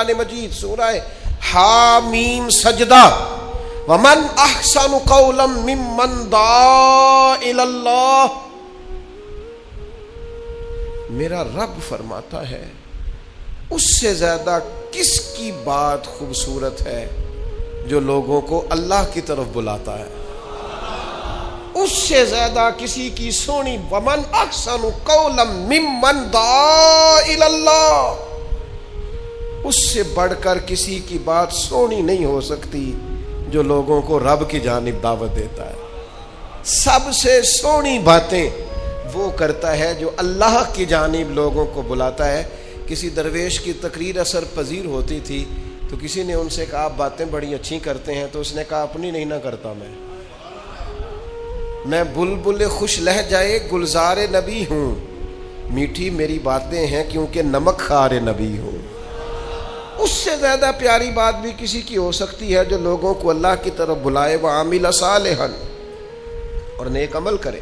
قرآن مجید سورہ حامیم سجدہ ومن احسن قولا ممن دعا الی اللہ. میرا رب فرماتا ہے اس سے زیادہ کس کی بات خوبصورت ہے جو لوگوں کو اللہ کی طرف بلاتا ہے. اس سے زیادہ کسی کی سونی ومن احسن قولا ممن دعا الی اللہ، اس سے بڑھ کر کسی کی بات سونی نہیں ہو سکتی جو لوگوں کو رب کی جانب دعوت دیتا ہے. سب سے سونی باتیں وہ کرتا ہے جو اللہ کی جانب لوگوں کو بلاتا ہے. کسی درویش کی تقریر اثر پذیر ہوتی تھی تو کسی نے ان سے کہا آپ باتیں بڑی اچھی کرتے ہیں، تو اس نے کہا اپنی نہیں نہ کرتا میں بلبل خوش لہجائے گلزار نبی ہوں، میٹھی میری باتیں ہیں کیونکہ نمک خار نبی ہوں. اس سے زیادہ پیاری بات بھی کسی کی ہو سکتی ہے جو لوگوں کو اللہ کی طرف بلائے وعامل صالحا، اور نیک عمل کرے،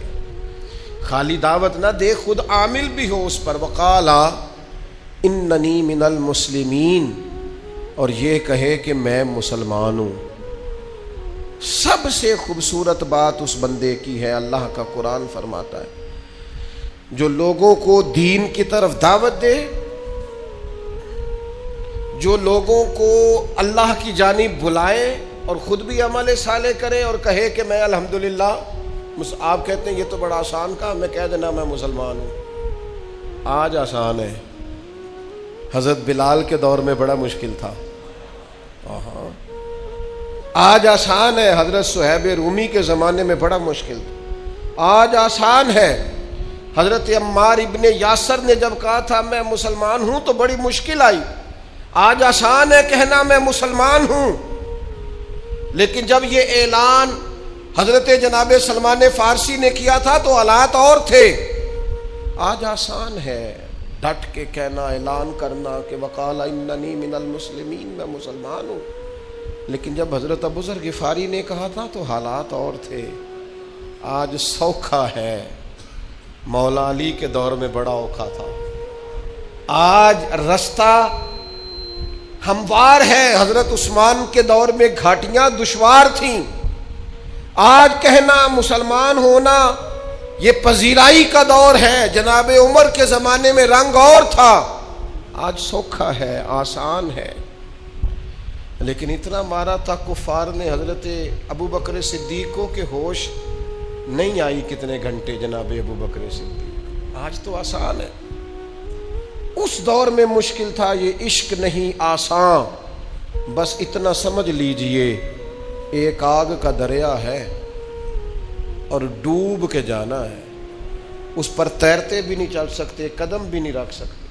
خالی دعوت نہ دے خود عامل بھی ہو اس پر. وقالا اننی من المسلمین، اور یہ کہے کہ میں مسلمان ہوں. سب سے خوبصورت بات اس بندے کی ہے. اللہ کا قرآن فرماتا ہے جو لوگوں کو دین کی طرف دعوت دے، جو لوگوں کو اللہ کی جانب بلائے اور خود بھی عمل صالح کرے اور کہے کہ میں الحمدللہ. آپ کہتے ہیں یہ تو بڑا آسان کام، میں کہہ دینا میں مسلمان ہوں. آج آسان ہے، حضرت بلال کے دور میں بڑا مشکل تھا. آج آسان ہے، حضرت صہیب رومی کے زمانے میں بڑا مشکل تھا. آج آسان ہے، حضرت عمار ابن یاسر نے جب کہا تھا میں مسلمان ہوں تو بڑی مشکل آئی. آج آسان ہے کہنا میں مسلمان ہوں، لیکن جب یہ اعلان حضرت جناب سلمان فارسی نے کیا تھا تو حالات اور تھے. آج آسان ہے ڈٹ کے کہنا، اعلان کرنا کہ وقال اننی من المسلمین، میں مسلمان ہوں. لیکن جب حضرت ابو ذر غفاری نے کہا تھا تو حالات اور تھے. آج سوکھا ہے، مولا علی کے دور میں بڑا اوکھا تھا. آج رستہ ہموار ہے، حضرت عثمان کے دور میں گھاٹیاں دشوار تھیں. آج کہنا مسلمان ہونا یہ پذیرائی کا دور ہے. جناب عمر کے زمانے میں رنگ اور تھا، آج سوکھا ہے، آسان ہے. لیکن اتنا مارا تھا کفار نے حضرت ابو بکر صدیق کو کہ ہوش نہیں آئی کتنے گھنٹے جناب ابو بکر صدیق. آج تو آسان ہے. اس دور میں مشکل تھا. یہ عشق نہیں آسان، بس اتنا سمجھ لیجئے ایک آگ کا دریا ہے اور ڈوب کے جانا ہے. اس پر تیرتے بھی نہیں چل سکتے، قدم بھی نہیں رکھ سکتے.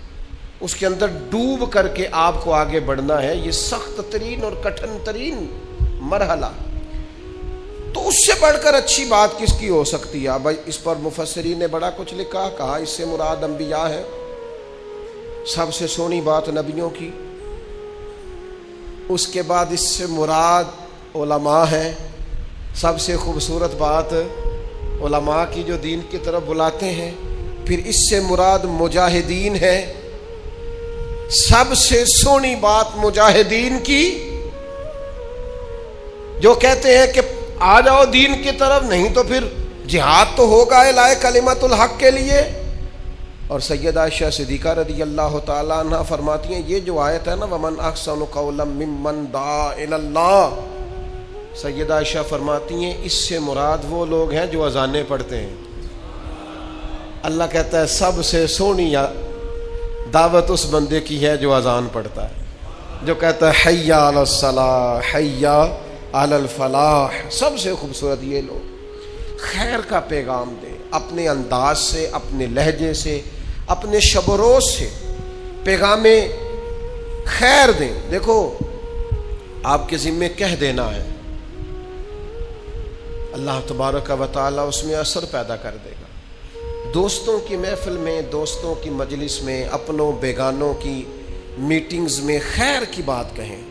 اس کے اندر ڈوب کر کے آپ کو آگے بڑھنا ہے. یہ سخت ترین اور کٹھن ترین مرحلہ. تو اس سے بڑھ کر اچھی بات کس کی ہو سکتی ہے؟ بھائی اس پر مفسرین نے بڑا کچھ لکھا. کہا اس سے مراد انبیاء ہے، سب سے سونی بات نبیوں کی. اس کے بعد اس سے مراد علماء ہیں، سب سے خوبصورت بات علماء کی جو دین کی طرف بلاتے ہیں. پھر اس سے مراد مجاہدین ہے، سب سے سونی بات مجاہدین کی جو کہتے ہیں کہ آ جاؤ دین کی طرف، نہیں تو پھر جہاد تو ہوگا اعلاء کلمت الحق کے لیے. اور سیدہ عائشہ صدیقہ رضی اللہ تعالی عنہ فرماتی ہیں یہ جو آیت ہے نا ومن احسن قولا ممن دعا الی اللہ، سیدہ عائشہ فرماتی ہیں اس سے مراد وہ لوگ ہیں جو اذانیں پڑھتے ہیں. اللہ کہتا ہے سب سے سونی دعوت اس بندے کی ہے جو اذان پڑھتا ہے، جو کہتا ہے حی علی الصلاح حی علی الفلاح. سب سے خوبصورت یہ لوگ خیر کا پیغام دیں، اپنے انداز سے، اپنے لہجے سے، اپنے شب و روز سے پیغام خیر دیں. دیکھو آپ کے ذمے کہہ دینا ہے، اللہ تبارک و تعالی اس میں اثر پیدا کر دے گا. دوستوں کی محفل میں، دوستوں کی مجلس میں، اپنوں بیگانوں کی میٹنگز میں خیر کی بات کہیں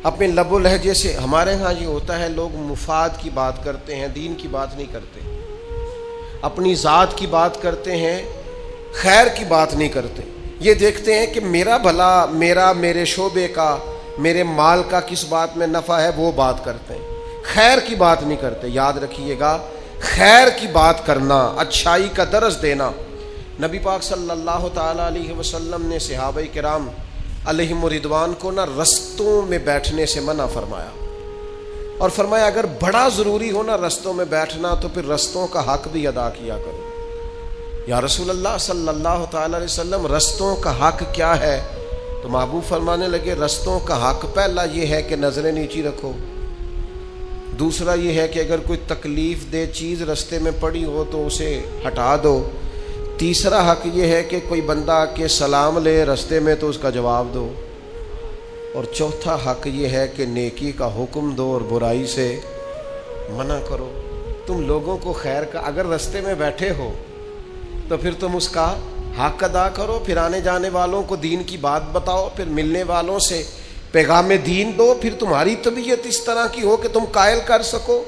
اپنے لب و لہجے سے. ہمارے ہاں یہ ہوتا ہے لوگ مفاد کی بات کرتے ہیں، دین کی بات نہیں کرتے، اپنی ذات کی بات کرتے ہیں، خیر کی بات نہیں کرتے. یہ دیکھتے ہیں کہ میرا بھلا، میرے شعبے کا، میرے مال کا کس بات میں نفع ہے، وہ بات کرتے ہیں، خیر کی بات نہیں کرتے۔ یاد رکھیے گا، خیر کی بات کرنا، اچھائی کا درس دینا۔ نبی پاک صلی اللہ تعالی علیہ وسلم نے صحابہ کرام علیہم رضوان کو نا رستوں میں بیٹھنے سے منع فرمایا، اور فرمایا اگر بڑا ضروری ہو نا رستوں میں بیٹھنا تو پھر رستوں کا حق بھی ادا کیا کرو۔ یا رسول اللہ صلی اللہ تعالی علیہ وسلم، رستوں کا حق کیا ہے؟ تو محبوب فرمانے لگے رستوں کا حق پہلا یہ ہے کہ نظریں نیچی رکھو، دوسرا یہ ہے کہ اگر کوئی تکلیف دہ چیز رستے میں پڑی ہو تو اسے ہٹا دو، تیسرا حق یہ ہے کہ کوئی بندہ آ کے سلام لے رستے میں تو اس کا جواب دو، اور چوتھا حق یہ ہے کہ نیکی کا حکم دو اور برائی سے منع کرو۔ تم لوگوں کو خیر کا، اگر رستے میں بیٹھے ہو تو پھر تم اس کا حق ادا کرو، پھر آنے جانے والوں کو دین کی بات بتاؤ، پھر ملنے والوں سے پیغام دین دو، پھر تمہاری طبیعت اس طرح کی ہو کہ تم قائل کر سکو،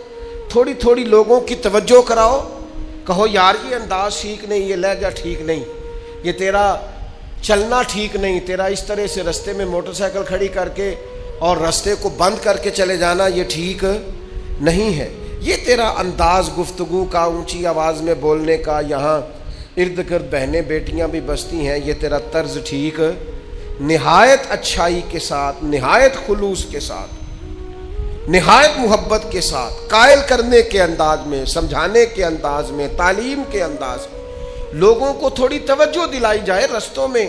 تھوڑی تھوڑی لوگوں کی توجہ کراؤ، کہو یار یہ انداز ٹھیک نہیں، یہ لہجہ ٹھیک نہیں، یہ تیرا چلنا ٹھیک نہیں، تیرا اس طرح سے رستے میں موٹر سائیکل کھڑی کر کے اور رستے کو بند کر کے چلے جانا یہ ٹھیک نہیں ہے، یہ تیرا انداز گفتگو کا، اونچی آواز میں بولنے کا، یہاں ارد گرد بہنیں بیٹیاں بھی بستی ہیں، یہ تیرا طرز ٹھیک، نہایت اچھائی کے ساتھ، نہایت خلوص کے ساتھ، نہایت محبت کے ساتھ، قائل کرنے کے انداز میں، سمجھانے کے انداز میں، تعلیم کے انداز میں لوگوں کو تھوڑی توجہ دلائی جائے۔ رستوں میں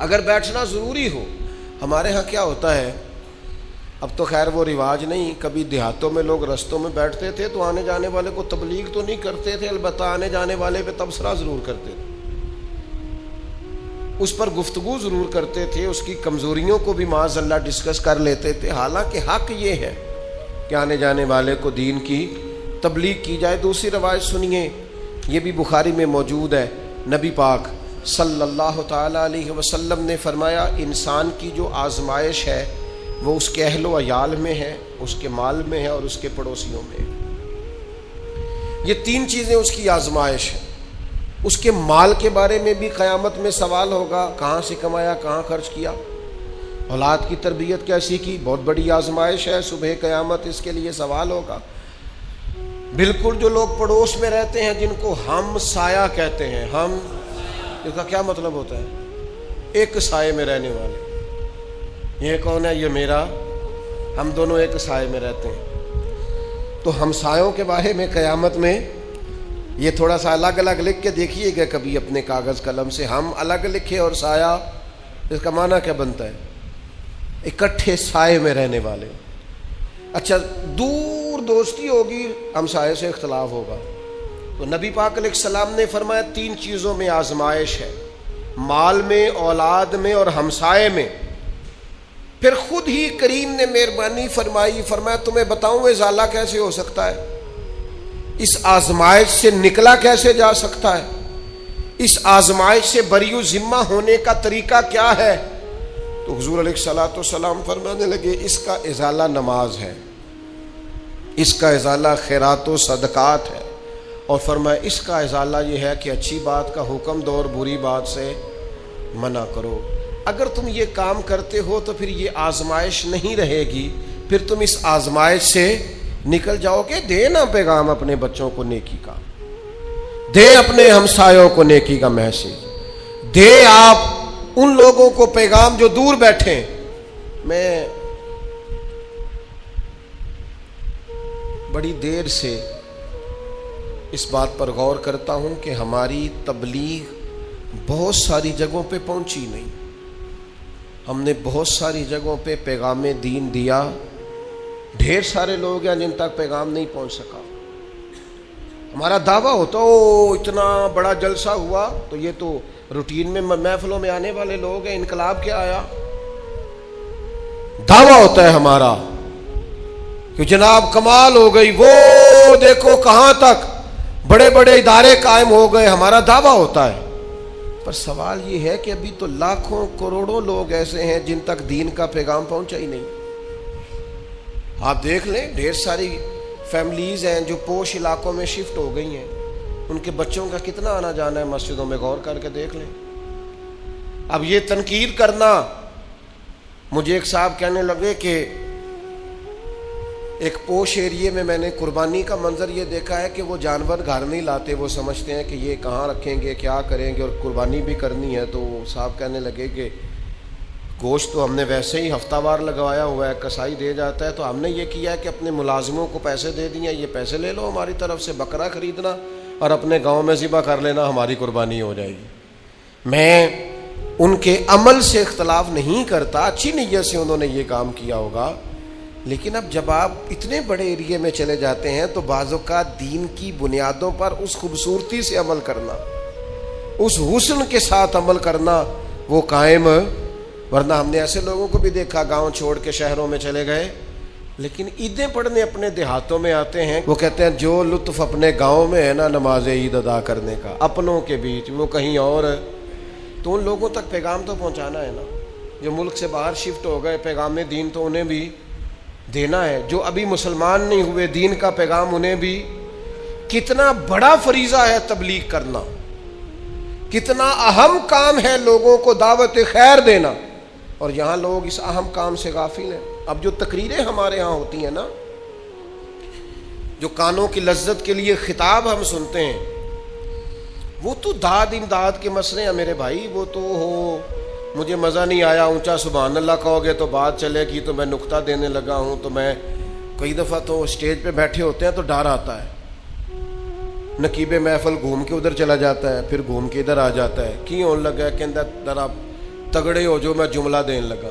اگر بیٹھنا ضروری ہو، ہمارے ہاں کیا ہوتا ہے، اب تو خیر وہ رواج نہیں، کبھی دیہاتوں میں لوگ رستوں میں بیٹھتے تھے تو آنے جانے والے کو تبلیغ تو نہیں کرتے تھے، البتہ آنے جانے والے پہ تبصرہ ضرور کرتے تھے، اس پر گفتگو ضرور کرتے تھے، اس کی کمزوریوں کو بھی معاذ اللہ ڈسکس کر لیتے تھے، حالانکہ حق یہ ہے کہ آنے جانے والے کو دین کی تبلیغ کی جائے۔ دوسری روایت سنیے، یہ بھی بخاری میں موجود ہے، نبی پاک صلی اللہ تعالی علیہ وسلم نے فرمایا انسان کی جو آزمائش ہے وہ اس کے اہل و عیال میں ہے، اس کے مال میں ہے اور اس کے پڑوسیوں میں ہے۔ یہ تین چیزیں اس کی آزمائش ہے۔ اس کے مال کے بارے میں بھی قیامت میں سوال ہوگا، کہاں سے کمایا، کہاں خرچ کیا، اولاد کی تربیت کیسی کی، بہت بڑی آزمائش ہے، صبح قیامت اس کے لیے سوال ہوگا۔ بالکل جو لوگ پڑوس میں رہتے ہیں جن کو ہم سایہ کہتے ہیں، ہم، اس کا کیا مطلب ہوتا ہے؟ ایک سائے میں رہنے والے۔ یہ کون ہے؟ یہ میرا، ہم دونوں ایک سائے میں رہتے ہیں۔ تو ہمسایوں کے بارے میں قیامت میں یہ تھوڑا سا الگ الگ لکھ کے دیکھیے گا کبھی اپنے کاغذ قلم سے، ہم الگ لکھے اور سایہ، اس کا معنی کیا بنتا ہے؟ اکٹھے سائے میں رہنے والے۔ اچھا دور دوستی ہوگی، ہم سائے سے اختلاف ہوگا، تو نبی پاک علیہ السلام نے فرمایا تین چیزوں میں آزمائش ہے، مال میں، اولاد میں اور ہمسائے میں۔ پھر خود ہی کریم نے مہربانی فرمائی، فرمایا تمہیں بتاؤں ازالہ کیسے ہو سکتا ہے، اس آزمائش سے نکلا کیسے جا سکتا ہے، اس آزمائش سے بری و ذمہ ہونے کا طریقہ کیا ہے؟ تو حضور علیہ الصلوۃ والسلام فرمانے لگے اس کا ازالہ نماز ہے، اس کا ازالہ خیرات و صدقات ہے، اور فرمایا اس کا ازالہ یہ ہے کہ اچھی بات کا حکم دو اور بری بات سے منع کرو۔ اگر تم یہ کام کرتے ہو تو پھر یہ آزمائش نہیں رہے گی، پھر تم اس آزمائش سے نکل جاؤ گے۔ دے نا پیغام اپنے بچوں کو نیکی کا، دے اپنے ہمسایوں کو نیکی کا میسج، دے آپ ان لوگوں کو پیغام جو دور بیٹھے۔ میں بڑی دیر سے اس بات پر غور کرتا ہوں کہ ہماری تبلیغ بہت ساری جگہوں پہ پہنچی نہیں، ہم نے بہت ساری جگہوں پہ پیغام دین دیا، ڈھیر سارے لوگ ہیں جن تک پیغام نہیں پہنچ سکا۔ ہمارا دعویٰ ہوتا او اتنا بڑا جلسہ ہوا تو یہ تو روٹین میں محفلوں میں آنے والے لوگ ہیں، انقلاب کیا آیا؟ دعویٰ ہوتا ہے ہمارا کہ جناب کمال ہو گئی، وہ دیکھو کہاں تک بڑے بڑے ادارے قائم ہو گئے، ہمارا دعویٰ ہوتا ہے۔ پر سوال یہ ہے کہ ابھی تو لاکھوں کروڑوں لوگ ایسے ہیں جن تک دین کا پیغام پہنچا ہی نہیں۔ آپ دیکھ لیں ڈھیر ساری فیملیز ہیں جو پوش علاقوں میں شفٹ ہو گئی ہیں، ان کے بچوں کا کتنا آنا جانا ہے مسجدوں میں، غور کر کے دیکھ لیں۔ اب یہ تنقید کرنا، مجھے ایک صاحب کہنے لگے کہ ایک پوش ایریے میں نے قربانی کا منظر یہ دیکھا ہے کہ وہ جانور گھر نہیں لاتے، وہ سمجھتے ہیں کہ یہ کہاں رکھیں گے، کیا کریں گے، اور قربانی بھی کرنی ہے۔ تو صاحب کہنے لگے کہ گوشت تو ہم نے ویسے ہی ہفتہ وار لگوایا ہوا ہے، کسائی دے جاتا ہے، تو ہم نے یہ کیا ہے کہ اپنے ملازموں کو پیسے دے دیے، یہ پیسے لے لو ہماری طرف سے، بکرا خریدنا اور اپنے گاؤں میں ذبح کر لینا، ہماری قربانی ہو جائے گی۔ میں ان کے عمل سے اختلاف نہیں کرتا، اچھی نیت سے انہوں نے یہ کام کیا ہوگا، لیکن اب جب آپ اتنے بڑے ایریے میں چلے جاتے ہیں تو بعض اوقات دین کی بنیادوں پر اس خوبصورتی سے عمل کرنا، اس حسن کے ساتھ عمل کرنا وہ قائم، ورنہ ہم نے ایسے لوگوں کو بھی دیکھا گاؤں چھوڑ کے شہروں میں چلے گئے، لیکن عیدیں پڑھنے اپنے دیہاتوں میں آتے ہیں، وہ کہتے ہیں جو لطف اپنے گاؤں میں ہے نا نماز عید ادا کرنے کا، اپنوں کے بیچ وہ کہیں اور ہے۔ تو ان لوگوں تک پیغام تو پہنچانا ہے نا، جو ملک سے باہر شفٹ ہو گئے، پیغام دین تو انہیں بھی دینا ہے، جو ابھی مسلمان نہیں ہوئے دین کا پیغام انہیں بھی۔ کتنا بڑا فریضہ ہے تبلیغ کرنا، کتنا اہم کام ہے لوگوں کو دعوت خیر دینا، اور یہاں لوگ اس اہم کام سے غافل ہیں۔ اب جو تقریریں ہمارے ہاں ہوتی ہیں نا، جو کانوں کی لذت کے لیے خطاب ہم سنتے ہیں، وہ تو داد امداد کے مسئلے ہیں میرے بھائی، وہ تو ہو مجھے مزہ نہیں آیا، اونچا سبحان اللہ کہو گے تو بات چلے گی، تو میں نقطہ دینے لگا ہوں، تو میں کئی دفعہ تو اسٹیج پہ بیٹھے ہوتے ہیں تو ڈر آتا ہے، نقیب محفل گھوم کے ادھر چلا جاتا ہے، پھر گھوم کے ادھر آ جاتا ہے، کیوں ہونے لگا کہ اندر ذرا تگڑے ہو جو میں جملہ دینے لگا،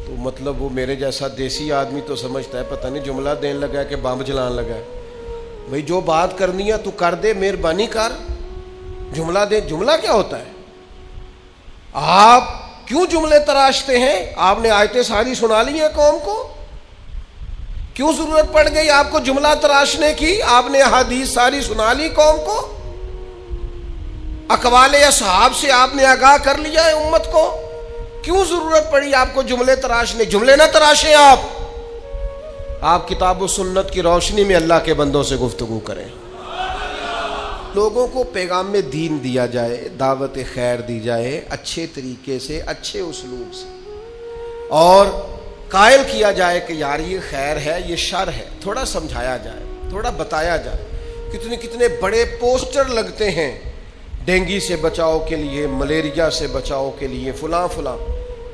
تو مطلب وہ میرے جیسا دیسی آدمی تو سمجھتا ہے پتہ نہیں جملہ دینے لگا ہے کہ بم جلان لگا ہے۔ بھئی جو بات کرنی ہے تو کر دے، مہربانی کر، جملہ دے۔ جملہ کیا ہوتا ہے؟ آپ کیوں جملے تراشتے ہیں؟ آپ نے آیتیں ساری سنا لی ہیں قوم کو، کیوں ضرورت پڑ گئی آپ کو جملہ تراشنے کی؟ آپ نے احادیث ساری سنا لی قوم کو، اقوال اصحاب سے آپ نے آگاہ کر لیا ہے امت کو، کیوں ضرورت پڑی آپ کو جملے تراشنے؟ جملے نہ تراشیں، آپ کتاب و سنت کی روشنی میں اللہ کے بندوں سے گفتگو کریں، لوگوں کو پیغام میں دین دیا جائے، دعوت خیر دی جائے اچھے طریقے سے، اچھے اسلوب سے، اور قائل کیا جائے کہ یار یہ خیر ہے، یہ شر ہے، تھوڑا سمجھایا جائے، تھوڑا بتایا جائے۔ کتنے بڑے پوسٹر لگتے ہیں ڈینگی سے بچاؤ کے لیے، ملیریا سے بچاؤ کے لیے، فلاں فلاں۔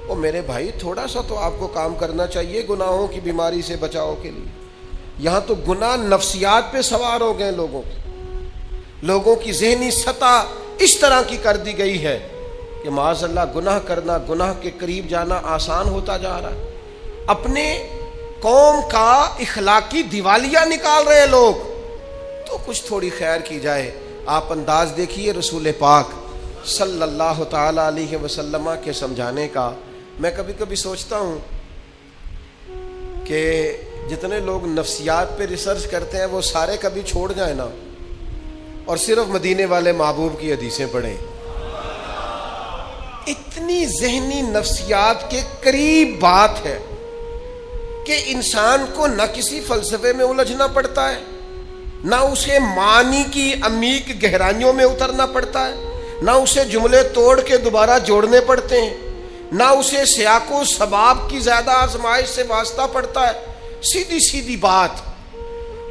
او میرے بھائی تھوڑا سا تو آپ کو کام کرنا چاہیے گناہوں کی بیماری سے بچاؤ کے لیے۔ یہاں تو گناہ نفسیات پہ سوار ہو گئے، لوگوں کی ذہنی سطح اس طرح کی کر دی گئی ہے کہ معاذ اللہ گناہ کرنا، گناہ کے قریب جانا آسان ہوتا جا رہا ہے۔ اپنے قوم کا اخلاقی دیوالیہ نکال رہے لوگ، تو کچھ تھوڑی خیر کی جائے۔ آپ انداز دیکھیے رسول پاک صلی اللہ تعالی علیہ وسلم کے سمجھانے کا۔ میں کبھی کبھی سوچتا ہوں کہ جتنے لوگ نفسیات پہ ریسرچ کرتے ہیں وہ سارے کبھی چھوڑ جائیں نا، اور صرف مدینے والے محبوب کی حدیثیں پڑھیں۔ اتنی ذہنی نفسیات کے قریب بات ہے کہ انسان کو نہ کسی فلسفے میں الجھنا پڑتا ہے، نہ اسے معنی کی عمیق گہرائیوں میں اترنا پڑتا ہے، نہ اسے جملے توڑ کے دوبارہ جوڑنے پڑتے ہیں، نہ اسے سیاق و سباب کی زیادہ آزمائش سے واسطہ پڑتا ہے۔ سیدھی سیدھی بات،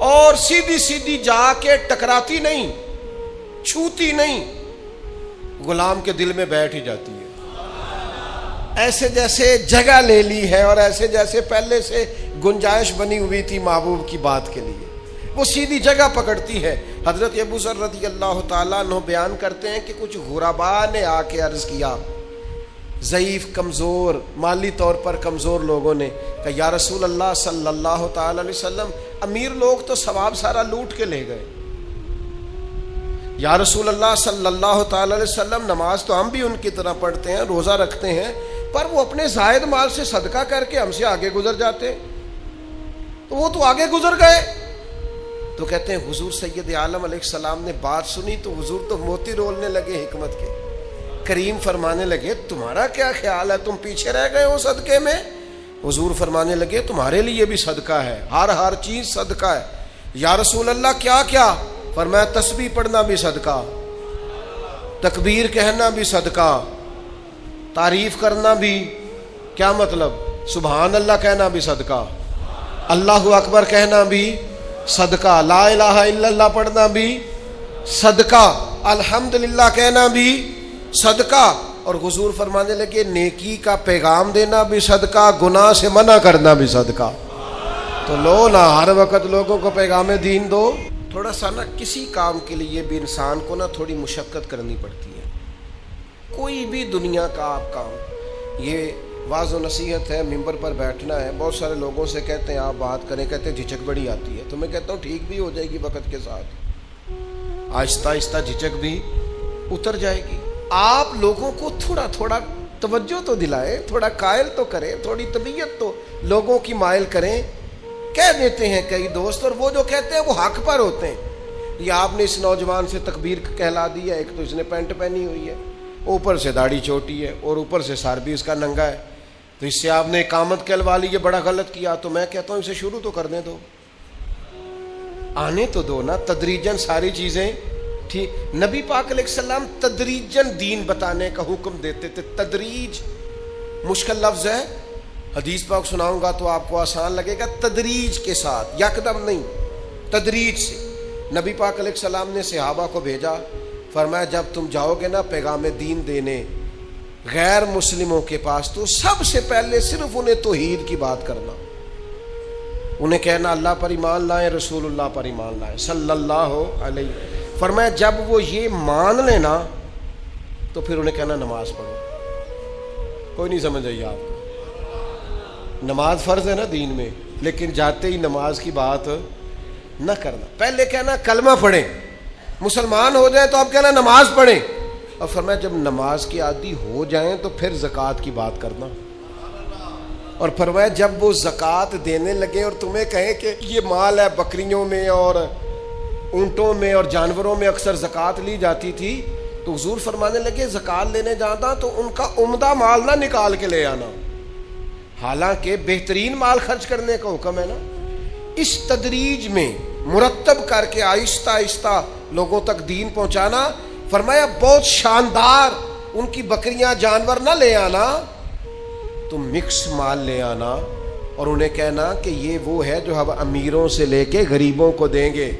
اور سیدھی سیدھی جا کے ٹکراتی نہیں، چھوتی نہیں، غلام کے دل میں بیٹھ ہی جاتی ہے، ایسے جیسے جگہ لے لی ہے، اور ایسے جیسے پہلے سے گنجائش بنی ہوئی تھی محبوب کی بات کے لیے، وہ سیدھی جگہ پکڑتی ہے۔ حضرت ابو ذر رضی اللہ تعالیٰ عنہ بیان کرتے ہیں کہ کچھ غرباء نے آ کے عرض کیا، ضعیف، کمزور، مالی طور پر کمزور لوگوں نے، کہ یا رسول اللہ صلی اللہ تعالی علیہ وسلم، امیر لوگ تو ثواب سارا لوٹ کے لے گئے، یا رسول اللہ صلی اللہ تعالی علیہ وسلم، نماز تو ہم بھی ان کی طرح پڑھتے ہیں، روزہ رکھتے ہیں، پر وہ اپنے زائد مال سے صدقہ کر کے ہم سے آگے گزر جاتے، تو وہ تو آگے گزر گئے۔ تو کہتے ہیں حضور سید عالم علیہ السلام نے بات سنی تو حضور تو موتی رولنے لگے حکمت کے، کریم فرمانے لگے تمہارا کیا خیال ہے، تم پیچھے رہ گئے ہو صدقے میں؟ حضور فرمانے لگے تمہارے لیے بھی صدقہ ہے، ہر چیز صدقہ ہے۔ یا رسول اللہ کیا کیا؟ فرمایا تسبیح پڑھنا بھی صدقہ، تکبیر کہنا بھی صدقہ، تعریف کرنا بھی کیا مطلب؟ سبحان اللہ کہنا بھی صدقہ، اللہ اکبر کہنا بھی صدقہ، لا الہ الا اللہ پڑھنا بھی صدقہ، الحمدللہ کہنا بھی صدقہ۔ اور حضور فرمانے لگے نیکی کا پیغام دینا بھی صدقہ، گناہ سے منع کرنا بھی صدقہ۔ تو لو نا ہر وقت لوگوں کو پیغام دین دو۔ تھوڑا سا نا کسی کام کے لیے بھی انسان کو نا تھوڑی مشقت کرنی پڑتی ہے، کوئی بھی دنیا کا آپ کام، یہ واعظ و نصیحت ہے، ممبر پر بیٹھنا ہے، بہت سارے لوگوں سے کہتے ہیں آپ بات کریں، کہتے ہیں جھجک بڑی آتی ہے، تو میں کہتا ہوں ٹھیک بھی ہو جائے گی وقت کے ساتھ، آہستہ آہستہ جھجک بھی اتر جائے گی۔ آپ لوگوں کو تھوڑا تھوڑا توجہ تو دلائیں، تھوڑا قائل تو کریں، تھوڑی طبیعت تو لوگوں کی مائل کریں۔ کہہ دیتے ہیں کئی دوست، اور وہ جو کہتے ہیں وہ حق پر ہوتے ہیں۔ یہ آپ نے اس نوجوان سے تکبیر کہلا دی ہے، ایک تو اس نے پینٹ پہنی ہوئی ہے، اوپر سے داڑھی چھوٹی ہے، اور اوپر سے سر بھی اس کا ننگا ہے، تو اس سے آپ نے اقامت کہلوا لی، یہ بڑا غلط کیا۔ تو میں کہتا ہوں اسے شروع تو کرنے دو، آنے تو دو نا، تدریجاً ساری چیزیں ٹھیک۔ نبی پاک علیہ السلام تدریجاً دین بتانے کا حکم دیتے تھے۔ تدریج مشکل لفظ ہے، حدیث پاک سناؤں گا تو آپ کو آسان لگے گا۔ تدریج کے ساتھ، یکدم نہیں، تدریج سے۔ نبی پاک علیہ السلام نے صحابہ کو بھیجا، فرمایا جب تم جاؤ گے نا پیغام دین دینے غیر مسلموں کے پاس، تو سب سے پہلے صرف انہیں توحید کی بات کرنا، انہیں کہنا اللہ پر ایمان لائیں، رسول اللہ پر ایمان لائیں صلی اللہ علیہ۔ فرمایا جب وہ یہ مان لینا تو پھر انہیں کہنا نماز پڑھو۔ کوئی نہیں سمجھ آئی آپ کو؟ نماز فرض ہے نا دین میں، لیکن جاتے ہی نماز کی بات نہ کرنا، پہلے کہنا کلمہ پڑھیں، مسلمان ہو جائیں تو آپ کہنا نماز پڑھیں، اور فرمایا جب نماز کی عادی ہو جائیں تو پھر زکوٰۃ کی بات کرنا، اور فرمایا جب وہ زکوٰۃ دینے لگے اور تمہیں کہیں کہ یہ مال ہے، بکریوں میں اور اونٹوں میں اور جانوروں میں اکثر زکوٰۃ لی جاتی تھی، تو حضور فرمانے لگے زکوٰۃ لینے جانا تو ان کا عمدہ مال نہ نکال کے لے آنا، حالانکہ بہترین مال خرچ کرنے کا حکم ہے نا۔ اس تدریج میں مرتب کر کے آہستہ آہستہ لوگوں تک دین پہنچانا۔ فرمایا بہت شاندار ان کی بکریاں جانور نہ لے آنا، تم مکس مال لے آنا، اور انہیں کہنا کہ یہ وہ ہے جو ہم امیروں سے لے کے غریبوں کو دیں گے۔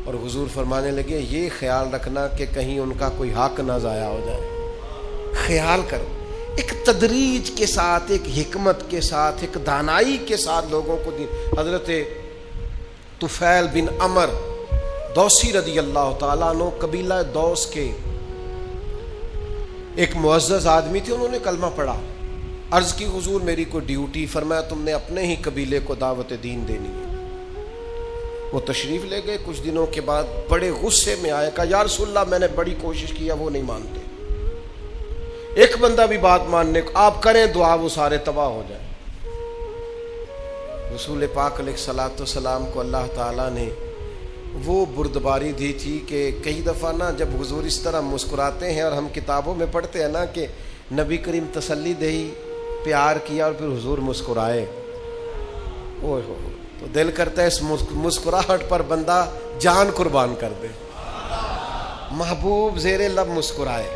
اور حضور فرمانے لگے یہ خیال رکھنا کہ کہیں ان کا کوئی حق نہ ضائع ہو جائے، خیال کرو۔ ایک تدریج کے ساتھ، ایک حکمت کے ساتھ، ایک دانائی کے ساتھ لوگوں کو دین۔ حضرت طفیل بن عمر دوسی رضی اللہ تعالیٰ عنہ، قبیلہ دوس کے ایک معزز آدمی تھے، انہوں نے کلمہ پڑھا، عرض کی حضور میری کوئی ڈیوٹی؟ فرمایا تم نے اپنے ہی قبیلے کو دعوت دین دینی ہے۔ وہ تشریف لے گئے، کچھ دنوں کے بعد بڑے غصے میں آئے، کہا یا رسول اللہ میں نے بڑی کوشش کیا، وہ نہیں مانتے، ایک بندہ بھی بات ماننے کو، آپ کریں دعا وہ سارے تباہ ہو جائیں۔ رسول پاک علیہ الصلوۃ والسلام کو اللہ تعالیٰ نے وہ بردباری دی تھی کہ کئی دفعہ نا جب حضور اس طرح مسکراتے ہیں، اور ہم کتابوں میں پڑھتے ہیں نا کہ نبی کریم تسلی دہی، پیار کیا اور پھر حضور مسکرائے، اوہ ہو، تو دل کرتا ہے اس مسکراہٹ پر بندہ جان قربان کر دے۔ محبوب زیر لب مسکرائے،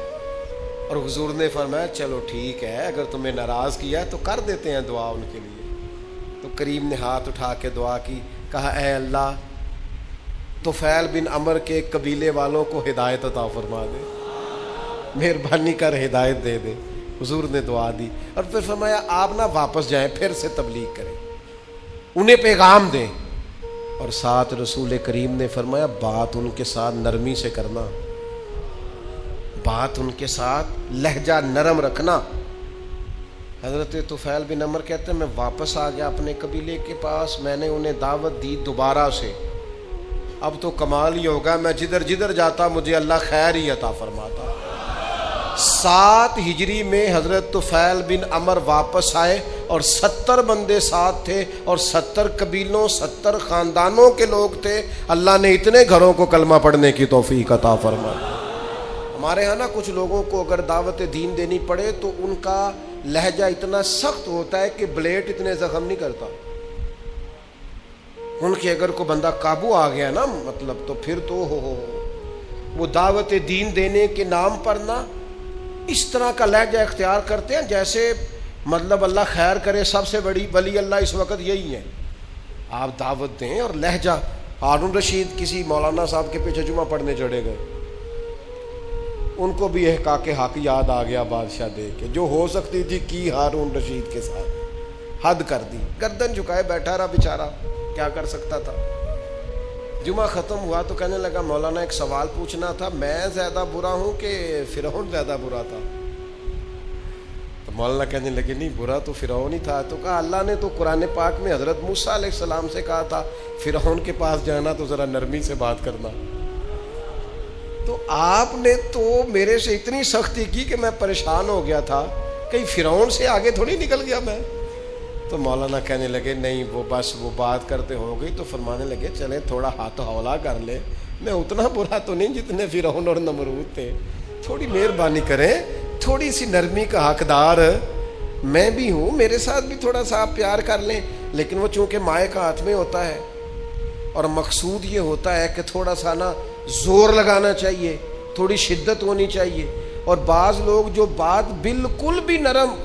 اور حضور نے فرمایا چلو ٹھیک ہے، اگر تمہیں ناراض کیا ہے تو کر دیتے ہیں دعا ان کے لیے۔ تو کریم نے ہاتھ اٹھا کے دعا کی، کہا اے اللہ طفیل بن عمر کے قبیلے والوں کو ہدایت عطا فرما دے، مہربانی کر ہدایت دے دے۔ حضور نے دعا دی، اور پھر فرمایا آپ نہ واپس جائیں، پھر سے تبلیغ کریں، انہیں پیغام دیں، اور ساتھ رسول کریم نے فرمایا بات ان کے ساتھ نرمی سے کرنا، بات ان کے ساتھ لہجہ نرم رکھنا۔ حضرت طفیل بن عمر کہتے ہیں میں واپس آ گیا اپنے قبیلے کے پاس، میں نے انہیں دعوت دی دوبارہ سے، اب تو کمال ہی ہوگا، میں جدھر جدھر جاتا مجھے اللہ خیر ہی عطا فرماتا۔ 7 ہجری میں حضرت طفیل بن عمر واپس آئے، اور 70 بندے ساتھ تھے، اور 70 قبیلوں 70 خاندانوں کے لوگ تھے۔ اللہ نے اتنے گھروں کو کلمہ پڑھنے کی توفیق عطا فرمائی۔ ہمارے ہاں نا کچھ لوگوں کو اگر دعوت دین دینی پڑے تو ان کا لہجہ اتنا سخت ہوتا ہے کہ بلیٹ اتنے زخم نہیں کرتا، ان کے اگر کوئی بندہ قابو آ گیا نا مطلب، تو پھر تو ہو وہ دعوت دین دینے کے نام پر نا اس طرح کا لہجہ اختیار کرتے ہیں جیسے مطلب اللہ خیر کرے سب سے بڑی ولی اللہ اس وقت یہی ہے. آپ دعوت دیں اور لہجہ. ہارون رشید کسی مولانا صاحب کے پیچھے جمعہ پڑھنے چڑھے گئے, ان کو بھی احقاق حق یاد آ گیا بادشاہ دے کے, جو ہو سکتی تھی کی ہارون رشید کے ساتھ, حد کر دی, گردن جھکائے بیٹھا رہا بیچارہ, کیا کر سکتا تھا. جمعہ ختم ہوا تو کہنے لگا مولانا ایک سوال پوچھنا تھا, میں زیادہ برا ہوں کہ فرعون زیادہ برا تھا؟ تو مولانا کہنے لگے نہیں, برا تو فرعون ہی تھا. تو کہا اللہ نے تو قرآن پاک میں حضرت موسیٰ علیہ السلام سے کہا تھا فرعون کے پاس جانا تو ذرا نرمی سے بات کرنا. تو آپ نے تو میرے سے اتنی سختی کی کہ میں پریشان ہو گیا تھا, کہیں فرعون سے آگے تھوڑی نکل گیا میں. تو مولانا کہنے لگے نہیں وہ بس وہ بات کرتے ہو گئی. تو فرمانے لگے چلے تھوڑا ہاتھ ہولا کر لے, میں اتنا برا تو نہیں جتنے فرعون اور نمرود تھے, تھوڑی مہربانی کریں, تھوڑی سی نرمی کا حقدار میں بھی ہوں, میرے ساتھ بھی تھوڑا سا آپ پیار کر لیں. لیکن وہ چونکہ مائع کا ہاتھ میں ہوتا ہے اور مقصود یہ ہوتا ہے کہ تھوڑا سا نا زور لگانا چاہیے, تھوڑی شدت ہونی چاہیے. اور بعض لوگ جو بات بالکل بھی نرم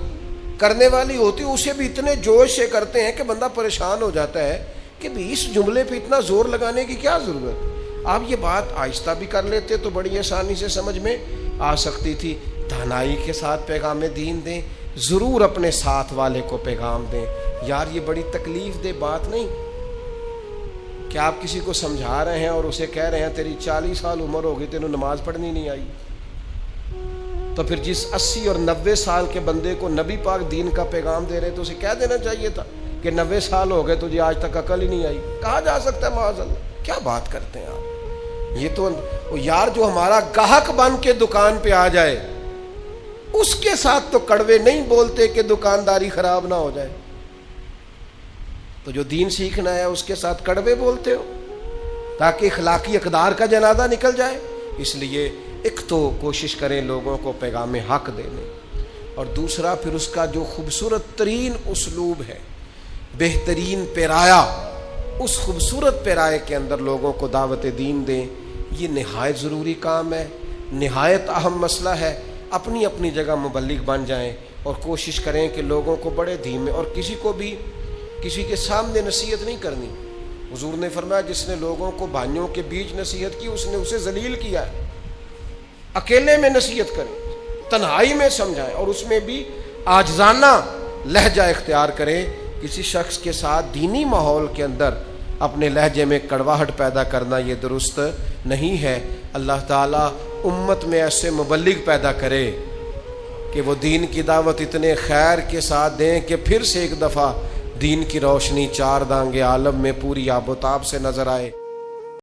کرنے والی ہوتی اسے بھی اتنے جوش سے کرتے ہیں کہ بندہ پریشان ہو جاتا ہے کہ بھی اس جملے پہ اتنا زور لگانے کی کیا ضرورت. آپ یہ بات آہستہ بھی کر لیتے تو بڑی آسانی سے سمجھ میں آ سکتی تھی. دانائی کے ساتھ پیغام دین دیں, ضرور اپنے ساتھ والے کو پیغام دیں. یار یہ بڑی تکلیف دہ بات نہیں کہ آپ کسی کو سمجھا رہے ہیں اور اسے کہہ رہے ہیں تیری 40 سال عمر ہوگی تینوں نماز پڑھنی نہیں آئی. تو پھر جس 80 اور 90 سال کے بندے کو نبی پاک دین کا پیغام دے رہے تو اسے کہہ دینا چاہیے تھا کہ 90 سال ہو گئے تجھے آج تک عقل ہی نہیں آئی. کہا جا سکتا ہے معاذ اللہ, کیا بات کرتے ہیں آپ. یہ تو یار جو ہمارا گاہک بن کے دکان پہ آ جائے اس کے ساتھ تو کڑوے نہیں بولتے کہ دکانداری خراب نہ ہو جائے. تو جو دین سیکھنا ہے اس کے ساتھ کڑوے بولتے ہو تاکہ اخلاقی اقدار کا جنازہ نکل جائے. اس لیے ایک تو کوشش کریں لوگوں کو پیغام حق دینے, اور دوسرا پھر اس کا جو خوبصورت ترین اسلوب ہے, بہترین پیرایا, اس خوبصورت پیرائے کے اندر لوگوں کو دعوت دین دیں. یہ نہایت ضروری کام ہے, نہایت اہم مسئلہ ہے. اپنی اپنی جگہ مبلغ بن جائیں اور کوشش کریں کہ لوگوں کو بڑے دھیمے, اور کسی کو بھی کسی کے سامنے نصیحت نہیں کرنی. حضور نے فرمایا جس نے لوگوں کو بھائیوں کے بیچ نصیحت کی اس نے اسے ذلیل کیا ہے. اکیلے میں نصیحت کریں, تنہائی میں سمجھائیں, اور اس میں بھی عاجزانہ لہجہ اختیار کریں. کسی شخص کے ساتھ دینی ماحول کے اندر اپنے لہجے میں کڑواہٹ پیدا کرنا یہ درست نہیں ہے. اللہ تعالیٰ امت میں ایسے مبلغ پیدا کرے کہ وہ دین کی دعوت اتنے خیر کے ساتھ دیں کہ پھر سے ایک دفعہ دین کی روشنی 4 دانگے عالم میں پوری آب و تاب سے نظر آئے.